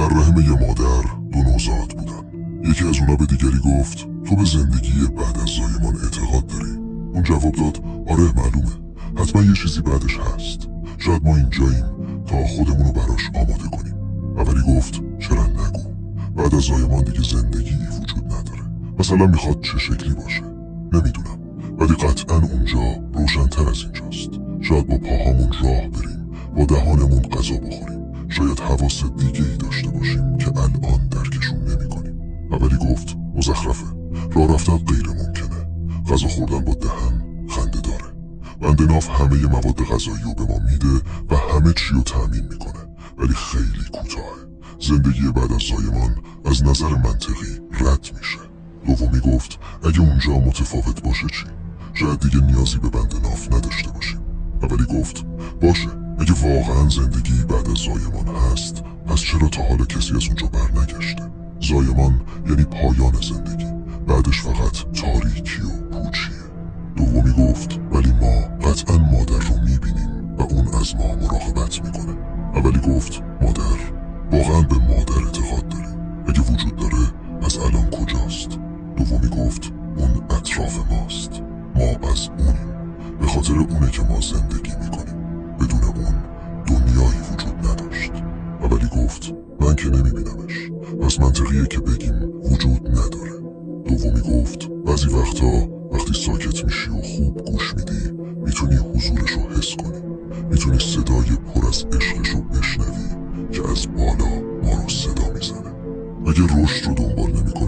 در رحم یه مادر 2 نوزاد بودن. یکی از اونا به دیگری گفت تو به زندگی بعد از زایمان اعتقاد داری؟ اون جواب داد آره معلومه، حتما یه چیزی بعدش هست. شاید ما اینجاییم تا خودمونو براش آماده کنیم. اولی گفت چرا نگو، بعد از زایمان دیگه زندگی وجود نداره. مثلا میخواد چه شکلی باشه؟ نمیدونم، ولی قطعا اونجا روشن‌تر از اینجاست. شاید با پاهامون راه بریم، با دهانمون غذا بخوریم، شاید حواس دیگه ای داشته باشیم که الان درکشون نمی‌کنیم. اولی گفت مزخرفه، راه رفتن غیر ممکنه، غذا خوردن با دهن خنده داره. بندناف همه مواد غذایی رو به ما میده و همه چی رو تأمین میکنه، ولی خیلی کوتاهه. زندگی بعد از زایمان از نظر منطقی رد میشه. دومی گفت اگه اونجا متفاوت باشه چی؟ شاید دیگه نیازی به بندناف نداشته باشیم. اولی گفت باشه، اگه واقعا زندگی بعد از زایمان هست، پس چرا تا حالا کسی از اونجا برنگشته؟ زایمان یعنی پایان زندگی، بعدش فقط تاریکی و پوچیه. دومی گفت ولی ما قطعا مادر رو میبینیم و اون از ما مراقبت میکنه. اولی گفت مادر؟ واقعا به مادر اعتقاد داری؟ اگه وجود داره از الان کجاست؟ دومی گفت اون اطراف ماست، ما از اونیم، به خاطر اونه که ما زندگی میکنیم. بدون اون دنیایی وجود نداشت. اولی گفت من که نمیبینمش، پس منطقیه که بگیم وجود نداره. دومی گفت بعضی وقتا وقتی ساکت میشی و خوب گوش میدی، میتونی حضورش رو حس کنی، میتونی صدای پر از عشقش رو بشنوی که از بالا ما رو صدا میزنه. اگه رشد رو دنبال نمیکنی